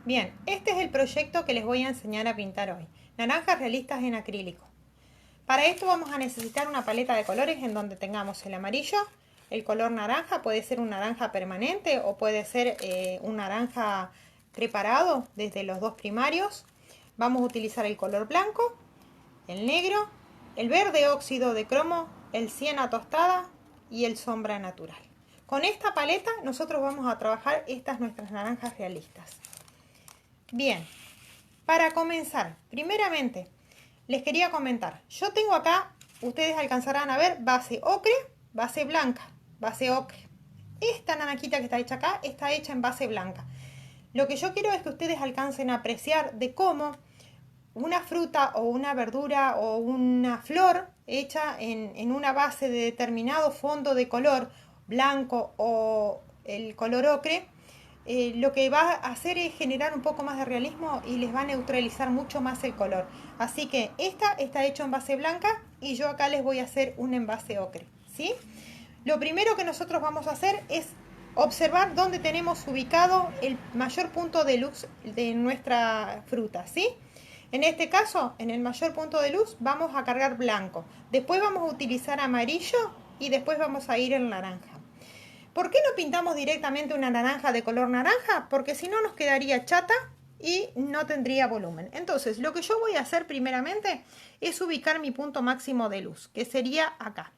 Bien, este es el proyecto que les voy a enseñar a pintar hoy. Naranjas realistas en acrílico. Para esto vamos a necesitar una paleta de colores en donde tengamos el amarillo, el color naranja, puede ser un naranja permanente o puede ser un naranja preparado desde los dos primarios. Vamos a utilizar el color blanco, el negro, el verde óxido de cromo, el siena tostada y el sombra natural. Con esta paleta nosotros vamos a trabajar nuestras naranjas realistas. Bien, para comenzar, primeramente les quería comentar, yo tengo acá, ustedes alcanzarán a ver, base ocre, base blanca, base ocre. Esta naranjita que está hecha acá está hecha en base blanca. Lo que yo quiero es que ustedes alcancen a apreciar de cómo una fruta o una verdura o una flor hecha en una base de determinado fondo de color blanco o el color ocre, lo que va a hacer es generar un poco más de realismo y les va a neutralizar mucho más el color. Así que esta está hecha en base blanca y yo acá les voy a hacer un envase ocre, ¿sí? Lo primero que nosotros vamos a hacer es observar dónde tenemos ubicado el mayor punto de luz de nuestra fruta, ¿sí? En este caso, en el mayor punto de luz vamos a cargar blanco. Después vamos a utilizar amarillo y después vamos a ir en naranja. ¿Por qué no pintamos directamente una naranja de color naranja? Porque si no nos quedaría chata y no tendría volumen. Entonces, lo que yo voy a hacer primeramente es ubicar mi punto máximo de luz, que sería acá.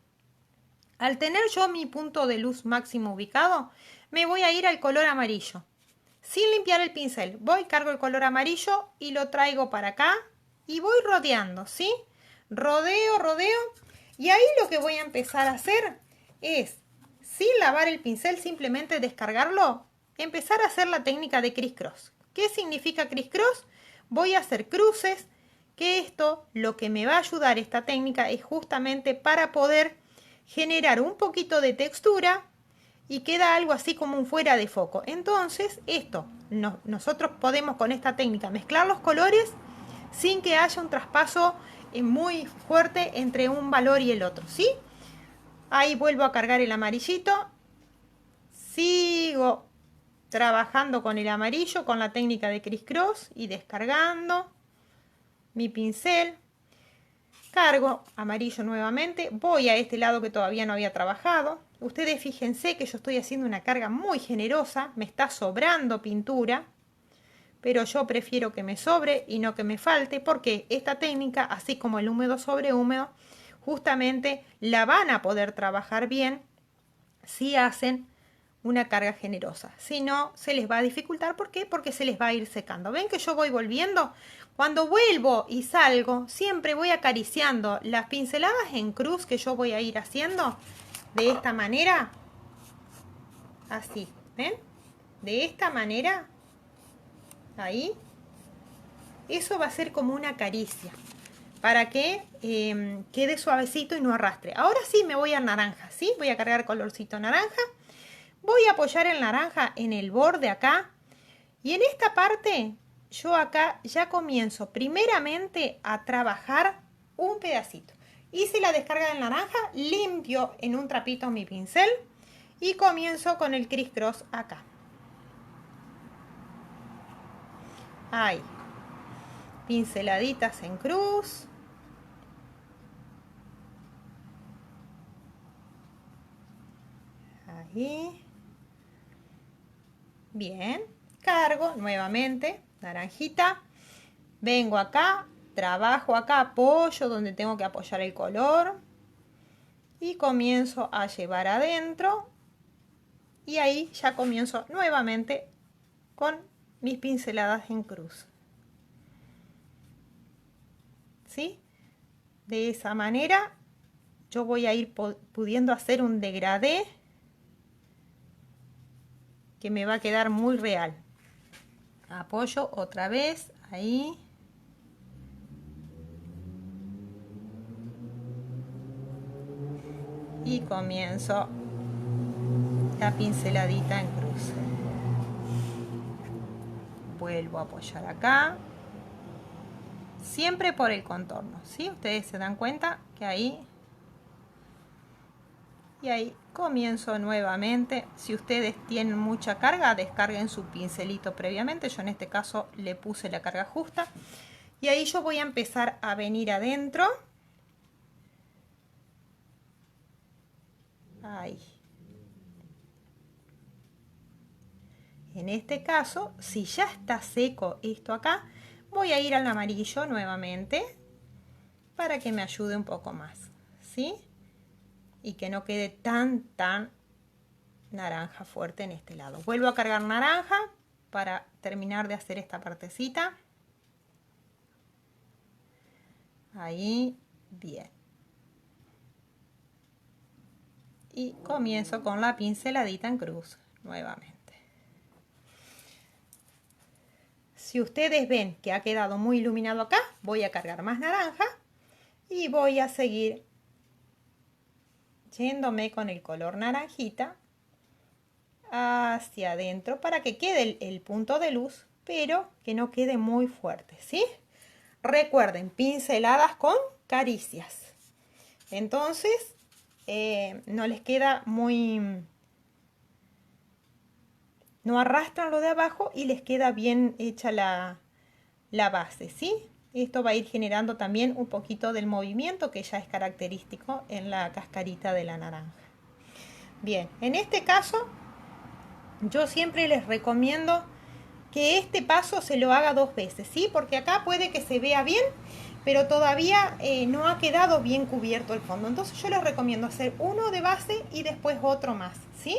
Al tener yo mi punto de luz máximo ubicado, me voy a ir al color amarillo. Sin limpiar el pincel, voy, cargo el color amarillo y lo traigo para acá y voy rodeando, ¿sí? Rodeo, rodeo. Y ahí lo que voy a empezar a hacer es, sin lavar el pincel, simplemente descargarlo, empezar a hacer la técnica de criss-cross. ¿Qué significa criss-cross? Voy a hacer cruces, que esto lo que me va a ayudar esta técnica es justamente para poder generar un poquito de textura y queda algo así como un fuera de foco. Entonces nosotros podemos con esta técnica mezclar los colores sin que haya un traspaso muy fuerte entre un valor y el otro, ¿sí? Ahí vuelvo a cargar el amarillito, sigo trabajando con el amarillo con la técnica de criss-cross y descargando mi pincel. Cargo amarillo nuevamente, voy a este lado que todavía no había trabajado. Ustedes fíjense que yo estoy haciendo una carga muy generosa, me está sobrando pintura, pero yo prefiero que me sobre y no que me falte, porque esta técnica, así como el húmedo sobre húmedo, justamente la van a poder trabajar bien si hacen una carga generosa. Si no, se les va a dificultar. ¿Por qué? Porque se les va a ir secando. ¿Ven que yo voy volviendo? Cuando vuelvo y salgo, siempre voy acariciando las pinceladas en cruz que yo voy a ir haciendo de esta manera. Así, ¿ven? De esta manera. Ahí. Eso va a ser como una caricia para que quede suavecito y no arrastre. Ahora sí me voy a naranja, ¿sí? Voy a cargar colorcito naranja. Voy a apoyar el naranja en el borde acá. Y en esta parte, yo acá ya comienzo primeramente a trabajar un pedacito. Hice la descarga del naranja, limpio en un trapito mi pincel y comienzo con el criss-cross acá. Ahí. Pinceladitas en cruz. Ahí. Bien, cargo nuevamente, naranjita, vengo acá, trabajo acá, apoyo donde tengo que apoyar el color y comienzo a llevar adentro y ahí ya comienzo nuevamente con mis pinceladas en cruz. ¿Sí? De esa manera yo voy a ir pudiendo hacer un degradé que me va a quedar muy real. Apoyo otra vez ahí. Y comienzo la pinceladita en cruz. Vuelvo a apoyar acá. Siempre por el contorno, ¿sí? Ustedes se dan cuenta que ahí y ahí comienzo nuevamente. Si ustedes tienen mucha carga, descarguen su pincelito previamente. Yo en este caso le puse la carga justa. Y ahí yo voy a empezar a venir adentro. Ahí. En este caso, si ya está seco esto acá, voy a ir al amarillo nuevamente para que me ayude un poco más, ¿sí? Y que no quede tan naranja fuerte en este lado. Vuelvo a cargar naranja para terminar de hacer esta partecita. Ahí, bien. Y comienzo con la pinceladita en cruz nuevamente. Si ustedes ven que ha quedado muy iluminado acá, voy a cargar más naranja y voy a seguir yéndome con el color naranjita hacia adentro para que quede el punto de luz, pero que no quede muy fuerte, ¿sí? Recuerden, pinceladas con caricias. Entonces, no les queda muy... No arrastran lo de abajo y les queda bien hecha la base, ¿sí? Esto va a ir generando también un poquito del movimiento que ya es característico en la cascarita de la naranja. Bien, en este caso yo siempre les recomiendo que este paso se lo haga 2 veces, ¿sí? Porque acá puede que se vea bien, pero todavía no ha quedado bien cubierto el fondo. Entonces yo les recomiendo hacer uno de base y después otro más, ¿sí?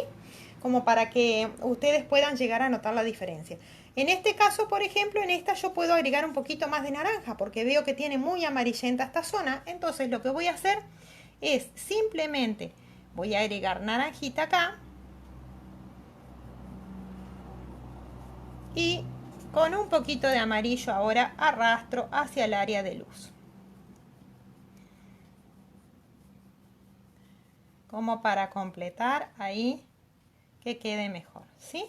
Como para que ustedes puedan llegar a notar la diferencia. En este caso, por ejemplo, en esta yo puedo agregar un poquito más de naranja porque veo que tiene muy amarillenta esta zona. Entonces lo que voy a hacer es simplemente voy a agregar naranjita acá. Y con un poquito de amarillo ahora arrastro hacia el área de luz. Como para completar ahí que quede mejor, ¿sí?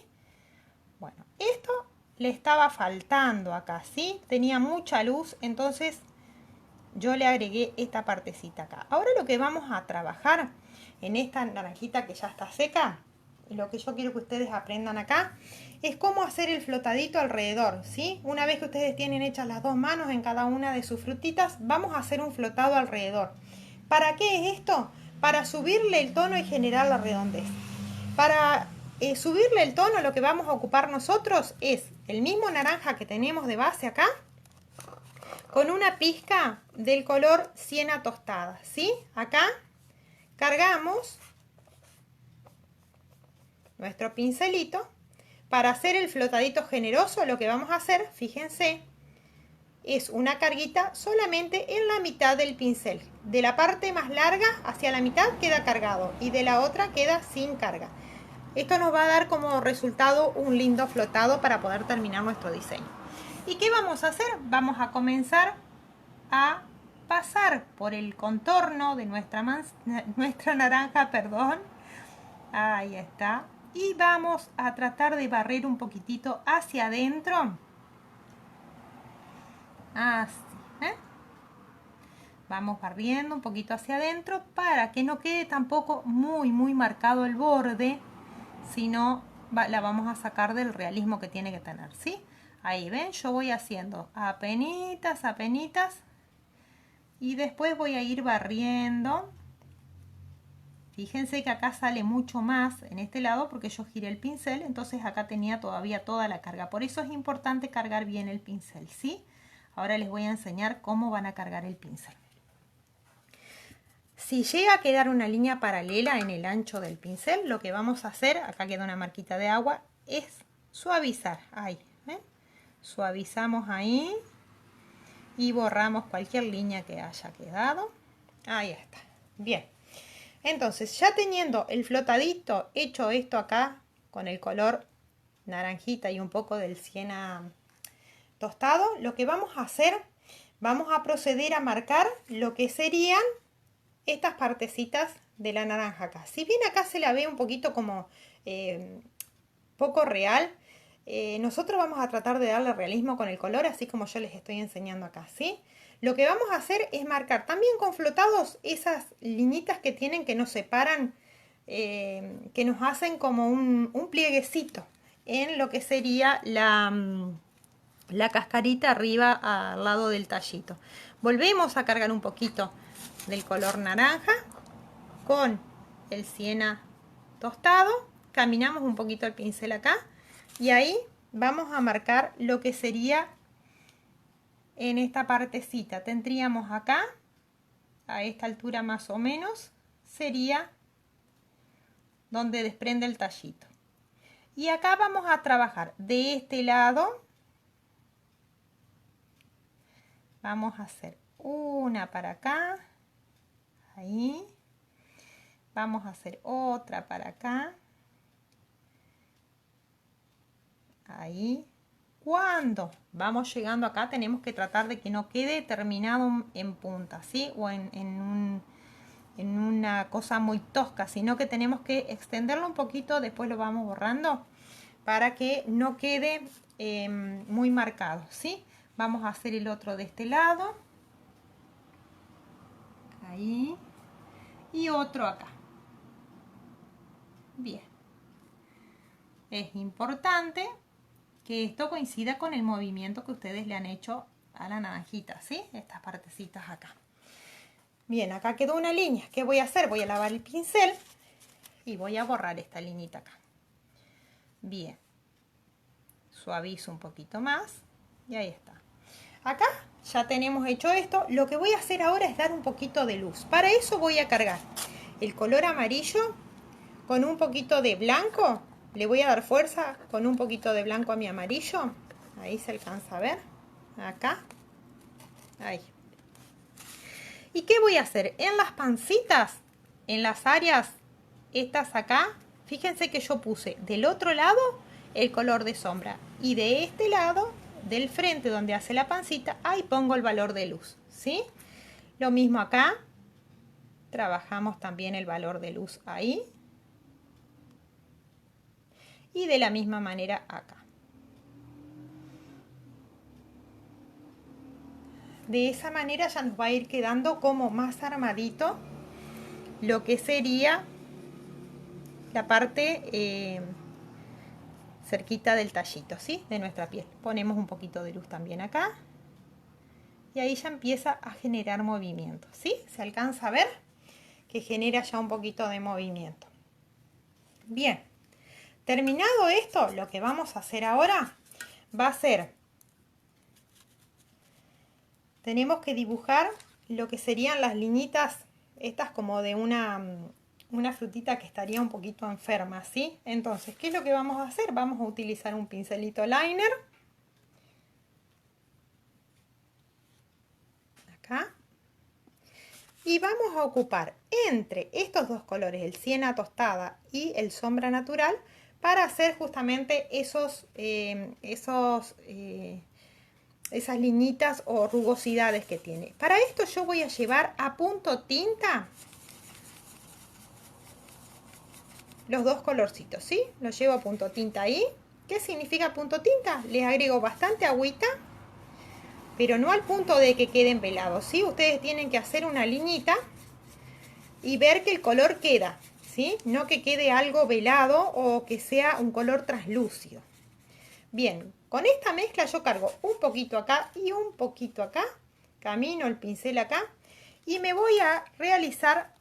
Bueno, esto le estaba faltando acá, ¿sí? Tenía mucha luz, entonces yo le agregué esta partecita acá. Ahora lo que vamos a trabajar en esta naranjita que ya está seca, lo que yo quiero que ustedes aprendan acá, es cómo hacer el flotadito alrededor, ¿sí? Una vez que ustedes tienen hechas las 2 manos en cada una de sus frutitas, vamos a hacer un flotado alrededor. ¿Para qué es esto? Para subirle el tono y generar la redondez. Para subirle el tono, lo que vamos a ocupar nosotros es el mismo naranja que tenemos de base acá, con una pizca del color siena tostada, ¿sí? Acá cargamos nuestro pincelito. Para hacer el flotadito generoso, lo que vamos a hacer, fíjense, es una carguita solamente en la mitad del pincel. De la parte más larga hacia la mitad queda cargado y de la otra queda sin carga. Esto nos va a dar como resultado un lindo flotado para poder terminar nuestro diseño. ¿Y qué vamos a hacer? Vamos a comenzar a pasar por el contorno de nuestra naranja, perdón. Ahí está. Y vamos a tratar de barrer un poquitito hacia adentro. Así, ¿eh? Vamos barriendo un poquito hacia adentro para que no quede tampoco muy marcado el borde, sino la vamos a sacar del realismo que tiene que tener, ¿sí? Ahí ven, yo voy haciendo apenitas y después voy a ir barriendo. Fíjense que acá sale mucho más en este lado porque yo giré el pincel, entonces acá tenía todavía toda la carga. Por eso es importante cargar bien el pincel, ¿sí? Ahora les voy a enseñar cómo van a cargar el pincel. Si llega a quedar una línea paralela en el ancho del pincel, lo que vamos a hacer, acá queda una marquita de agua, es suavizar. Ahí, ¿ven? Suavizamos ahí y borramos cualquier línea que haya quedado. Ahí está. Bien. Entonces, ya teniendo el flotadito hecho esto acá, con el color naranjita y un poco del siena tostado, lo que vamos a hacer, vamos a proceder a marcar lo que serían estas partecitas de la naranja acá. Si bien acá se la ve un poquito como poco real, nosotros vamos a tratar de darle realismo con el color, así como yo les estoy enseñando acá, ¿sí? Lo que vamos a hacer es marcar también con flotados esas liñitas que tienen que nos separan que nos hacen como un plieguecito en lo que sería la cascarita arriba al lado del tallito. Volvemos a cargar un poquito del color naranja con el siena tostado, caminamos un poquito el pincel acá y ahí vamos a marcar lo que sería en esta partecita. Tendríamos acá, a esta altura más o menos, sería donde desprende el tallito. Y acá vamos a trabajar de este lado. Vamos a hacer una para acá, ahí. Vamos a hacer otra para acá, ahí. Cuando vamos llegando acá tenemos que tratar de que no quede terminado en punta, ¿sí? O en una cosa muy tosca, sino que tenemos que extenderlo un poquito, después lo vamos borrando para que no quede muy marcado, ¿sí? Vamos a hacer el otro de este lado, ahí, y otro acá. Bien, es importante que esto coincida con el movimiento que ustedes le han hecho a la naranjita, ¿sí? Estas partecitas acá. Bien, acá quedó una línea. ¿Qué voy a hacer? Voy a lavar el pincel y voy a borrar esta liñita acá. Bien, suavizo un poquito más y ahí está. Acá ya tenemos hecho esto. Lo que voy a hacer ahora es dar un poquito de luz. Para eso voy a cargar el color amarillo con un poquito de blanco. Le voy a dar fuerza con un poquito de blanco a mi amarillo. Ahí se alcanza a ver. Acá. Ahí. ¿Y qué voy a hacer? En las pancitas, en las áreas estas acá, fíjense que yo puse del otro lado el color de sombra. Y de este lado, del frente donde hace la pancita, ahí pongo el valor de luz. ¿Sí? Lo mismo acá. Trabajamos también el valor de luz ahí. Y de la misma manera acá. De esa manera ya nos va a ir quedando como más armadito lo que sería la parte cerquita del tallito, ¿sí? De nuestra piel. Ponemos un poquito de luz también acá. Y ahí ya empieza a generar movimiento, ¿sí? Se alcanza a ver que genera ya un poquito de movimiento. Bien. Terminado esto, lo que vamos a hacer ahora va a ser, tenemos que dibujar lo que serían las liñitas, estas como de una frutita que estaría un poquito enferma, ¿sí? Entonces, ¿qué es lo que vamos a hacer? Vamos a utilizar un pincelito liner. Acá. Y vamos a ocupar entre estos dos colores, el siena tostada y el sombra natural, para hacer justamente esas liñitas o rugosidades que tiene. Para esto yo voy a llevar a punto tinta los dos colorcitos, ¿sí? Los llevo a punto tinta ahí. ¿Qué significa punto tinta? Les agrego bastante agüita, pero no al punto de que queden pelados, ¿sí? Ustedes tienen que hacer una liñita y ver que el color queda, ¿sí? No que quede algo velado o que sea un color translúcido. Bien, con esta mezcla yo cargo un poquito acá y un poquito acá. Camino el pincel acá y me voy a realizar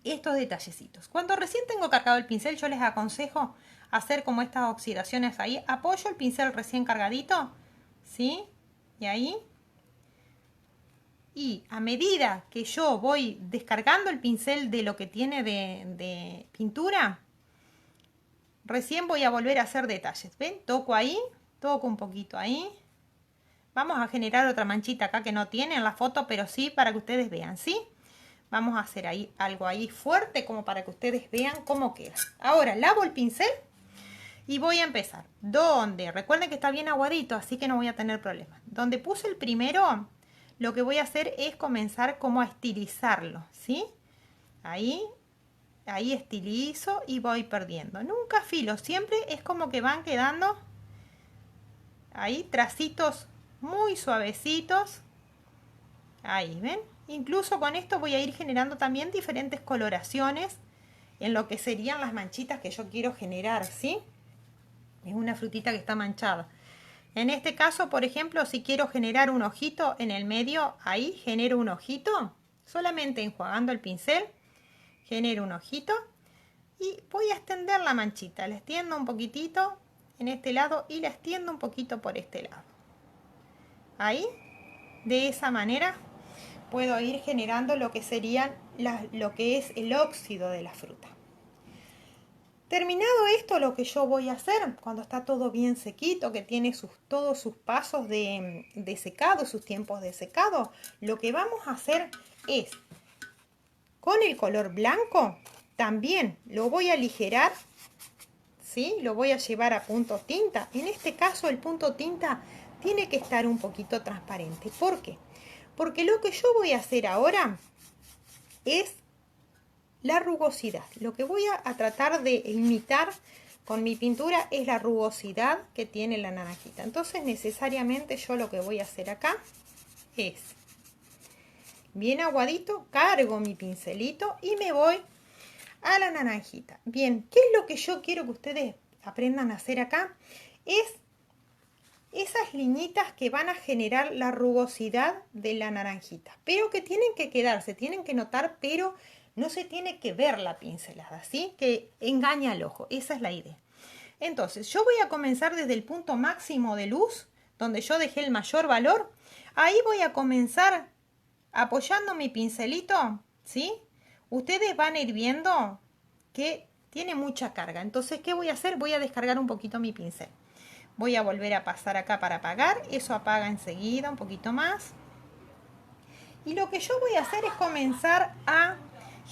estos detallecitos. Cuando recién tengo cargado el pincel, yo les aconsejo hacer como estas oxidaciones ahí. Apoyo el pincel recién cargadito, ¿sí? Y ahí. Y a medida que yo voy descargando el pincel de lo que tiene de pintura, recién voy a volver a hacer detalles. ¿Ven? Toco ahí, toco un poquito ahí. Vamos a generar otra manchita acá que no tiene en la foto, pero sí para que ustedes vean, ¿sí? Vamos a hacer ahí algo ahí fuerte como para que ustedes vean cómo queda. Ahora lavo el pincel y voy a empezar. Recuerden que está bien aguadito, así que no voy a tener problemas. Donde puse el primero, lo que voy a hacer es comenzar como a estilizarlo, ¿sí? Ahí estilizo y voy perdiendo. Nunca filo, siempre es como que van quedando ahí tracitos muy suavecitos. Ahí, ¿ven? incluso con esto voy a ir generando también diferentes coloraciones en lo que serían las manchitas que yo quiero generar, ¿sí? Es una frutita que está manchada. En este caso, por ejemplo, si quiero generar un ojito en el medio, ahí genero un ojito, solamente enjuagando el pincel, genero un ojito y voy a extender la manchita. La extiendo un poquitito en este lado y la extiendo un poquito por este lado. Ahí, de esa manera, puedo ir generando lo que serían lo que es el óxido de la fruta. Terminado esto, lo que yo voy a hacer, cuando está todo bien sequito, que tiene todos sus pasos de secado, sus tiempos de secado, lo que vamos a hacer es, con el color blanco, también lo voy a aligerar, ¿sí? Lo voy a llevar a punto tinta. En este caso, el punto tinta tiene que estar un poquito transparente. ¿Por qué? Porque lo que yo voy a hacer ahora es la rugosidad. Lo que voy a tratar de imitar con mi pintura es la rugosidad que tiene la naranjita. Entonces necesariamente yo lo que voy a hacer acá es, bien aguadito, cargo mi pincelito y me voy a la naranjita. Bien, ¿qué es lo que yo quiero que ustedes aprendan a hacer acá? Es esas liñitas que van a generar la rugosidad de la naranjita, pero que tienen que quedarse, tienen que notar, pero no se tiene que ver la pincelada, ¿sí? Que engaña al ojo, esa es la idea. Entonces, yo voy a comenzar desde el punto máximo de luz, donde yo dejé el mayor valor. Ahí voy a comenzar apoyando mi pincelito, ¿sí? Ustedes van a ir viendo que tiene mucha carga. Entonces, ¿qué voy a hacer? Voy a descargar un poquito mi pincel. Voy a volver a pasar acá para apagar. Eso apaga enseguida, un poquito más. Y lo que yo voy a hacer es comenzar a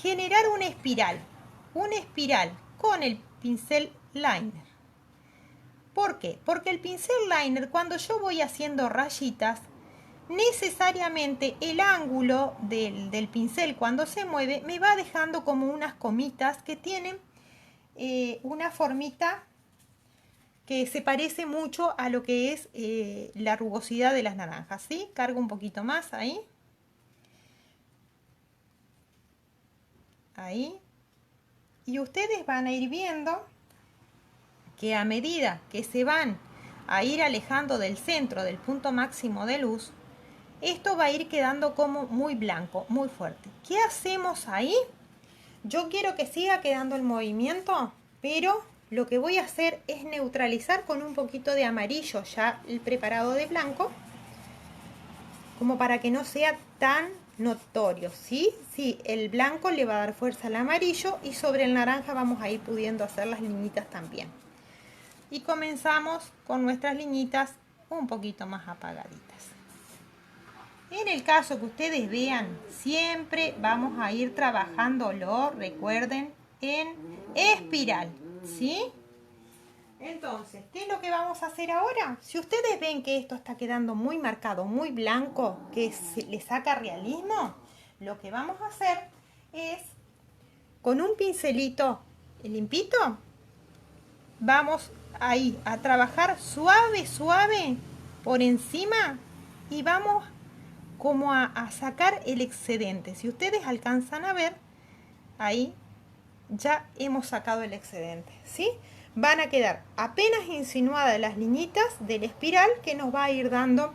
generar una espiral con el pincel liner. ¿Por qué? Porque el pincel liner, cuando yo voy haciendo rayitas, necesariamente el ángulo del pincel cuando se mueve me va dejando como unas comitas que tienen una formita que se parece mucho a lo que es la rugosidad de las naranjas, ¿sí? Cargo un poquito más ahí. Ahí. Y ustedes van a ir viendo que a medida que se van a ir alejando del centro del punto máximo de luz, esto va a ir quedando como muy blanco, muy fuerte. ¿Qué hacemos ahí? Yo quiero que siga quedando el movimiento, pero lo que voy a hacer es neutralizar con un poquito de amarillo ya el preparado de blanco, como para que no sea tan notorio, ¿sí? Sí, el blanco le va a dar fuerza al amarillo y sobre el naranja vamos a ir pudiendo hacer las liñitas también. Y comenzamos con nuestras liñitas un poquito más apagaditas. En el caso que ustedes vean, siempre vamos a ir trabajándolo, recuerden, en espiral, ¿sí? Entonces, ¿qué es lo que vamos a hacer ahora? Si ustedes ven que esto está quedando muy marcado, muy blanco, que le saca realismo, lo que vamos a hacer es, con un pincelito limpito, vamos ahí a trabajar suave, suave por encima y vamos como a sacar el excedente. Si ustedes alcanzan a ver, ahí ya hemos sacado el excedente, ¿sí? Van a quedar apenas insinuadas las liñitas del espiral que nos va a ir dando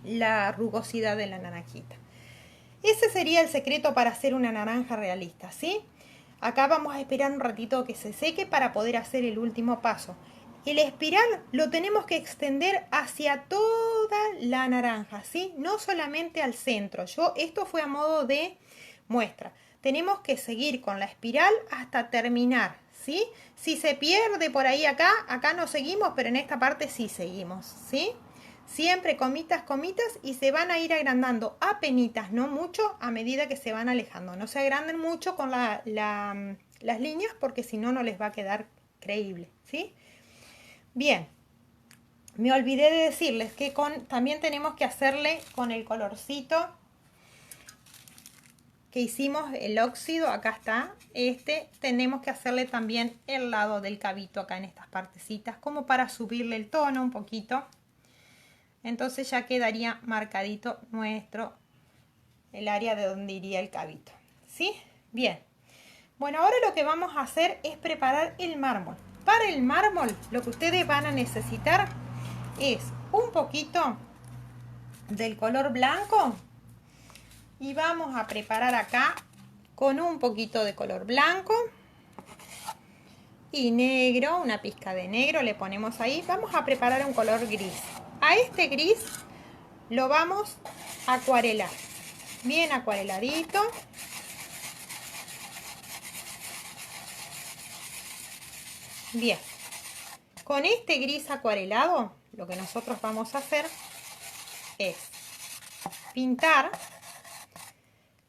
la rugosidad de la naranjita. Ese sería el secreto para hacer una naranja realista, ¿sí? Acá vamos a esperar un ratito que se seque para poder hacer el último paso. El espiral lo tenemos que extender hacia toda la naranja, ¿sí? No solamente al centro. Esto fue a modo de muestra. Tenemos que seguir con la espiral hasta terminar, ¿sí? Si se pierde por ahí acá no seguimos, pero en esta parte sí seguimos, ¿sí? Siempre comitas, comitas y se van a ir agrandando apenitas, no mucho, a medida que se van alejando. No se agranden mucho con las líneas porque si no, no les va a quedar creíble, ¿sí? Bien, me olvidé de decirles que también tenemos que hacerle con el colorcito que hicimos el óxido, acá está, tenemos que hacerle también el lado del cabito acá en estas partecitas, como para subirle el tono un poquito. Entonces ya quedaría marcadito nuestro el área de donde iría el cabito, ¿sí? Bien. Bueno, ahora lo que vamos a hacer es preparar el mármol. Para el mármol, lo que ustedes van a necesitar es un poquito del color blanco y vamos a preparar acá con un poquito de color blanco y negro, una pizca de negro le ponemos ahí. Vamos a preparar un color gris. A este gris lo vamos a acuarelar, bien acuareladito. Bien, con este gris acuarelado lo que nosotros vamos a hacer es pintar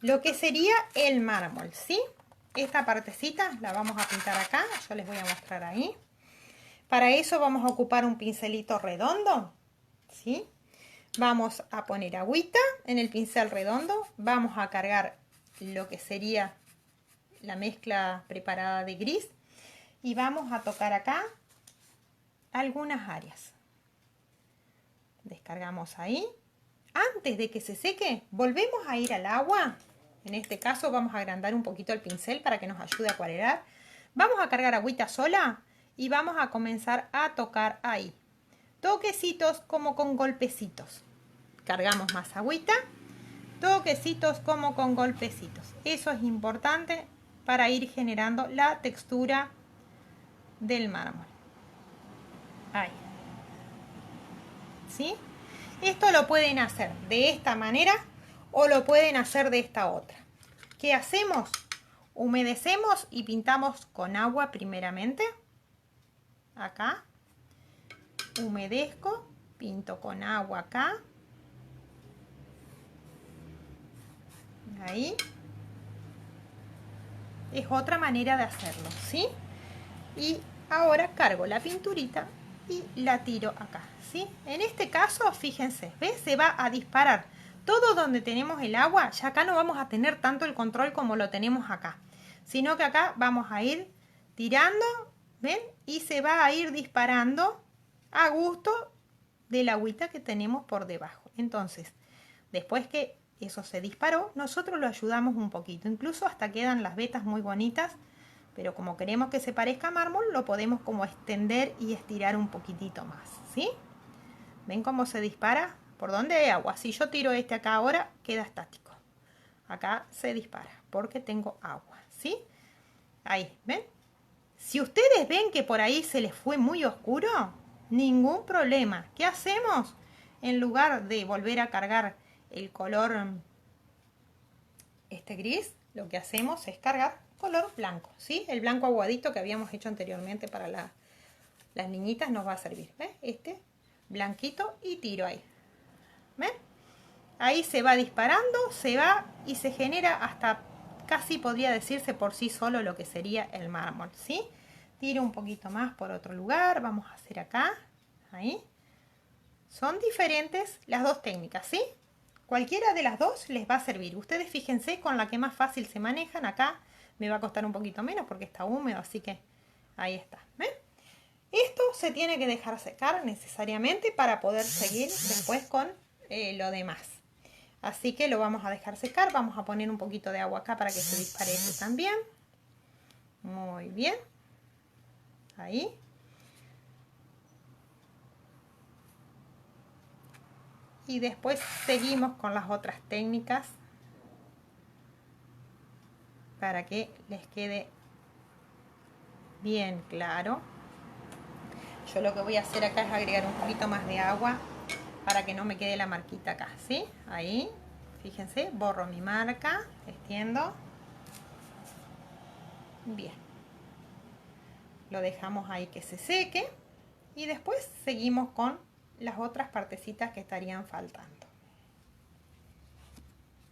lo que sería el mármol, ¿sí? Esta partecita la vamos a pintar acá, yo les voy a mostrar ahí. Para eso vamos a ocupar un pincelito redondo, ¿sí? Vamos a poner agüita en el pincel redondo, vamos a cargar lo que sería la mezcla preparada de gris y vamos a tocar acá algunas áreas. Descargamos ahí. Antes de que se seque, volvemos a ir al agua. En este caso vamos a agrandar un poquito el pincel para que nos ayude a acuarelar. Vamos a cargar agüita sola y vamos a comenzar a tocar ahí. Toquecitos como con golpecitos. Cargamos más agüita. Toquecitos como con golpecitos. Eso es importante para ir generando la textura del mármol. Ahí. ¿Sí? Esto lo pueden hacer de esta manera o lo pueden hacer de esta otra. ¿Qué hacemos? Humedecemos y pintamos con agua primeramente. Acá. Humedezco, pinto con agua acá. Ahí. Es otra manera de hacerlo, ¿sí? Y ahora cargo la pinturita y la tiro acá, ¿sí? En este caso, fíjense, ¿ves? Se va a disparar todo donde tenemos el agua. Ya acá no vamos a tener tanto el control como lo tenemos acá, sino que acá vamos a ir tirando, ¿ven? Y se va a ir disparando a gusto del agüita que tenemos por debajo. Entonces, después que eso se disparó, nosotros lo ayudamos un poquito, incluso hasta quedan las vetas muy bonitas. Pero como queremos que se parezca a mármol, lo podemos como extender y estirar un poquitito más, ¿sí? ¿Ven cómo se dispara? ¿Por dónde hay agua? Si yo tiro este acá ahora, queda estático. Acá se dispara porque tengo agua, ¿sí? Ahí, ¿ven? Si ustedes ven que por ahí se les fue muy oscuro, ningún problema. ¿Qué hacemos? En lugar de volver a cargar el color gris, lo que hacemos es cargar color blanco, ¿sí? El blanco aguadito que habíamos hecho anteriormente para las niñitas nos va a servir, ¿ves? Este blanquito y tiro ahí, ¿ven? Ahí se va disparando, se va y se genera hasta casi podría decirse por sí solo lo que sería el mármol, ¿sí? Tiro un poquito más por otro lugar, vamos a hacer acá, ahí. Son diferentes las dos técnicas, ¿sí? Cualquiera de las dos les va a servir. Ustedes fíjense con la que más fácil se manejan. Acá me va a costar un poquito menos porque está húmedo, así que ahí está. ¿Ven? Esto se tiene que dejar secar necesariamente para poder seguir después con lo demás. Así que lo vamos a dejar secar. Vamos a poner un poquito de agua acá para que se dispare este también. Muy bien. Ahí. Y después seguimos con las otras técnicas para que les quede bien claro. Yo lo que voy a hacer acá es agregar un poquito más de agua para que no me quede la marquita acá, ¿sí? Ahí, fíjense, borro mi marca, extiendo. Bien. Lo dejamos ahí que se seque y después seguimos con las otras partecitas que estarían faltando.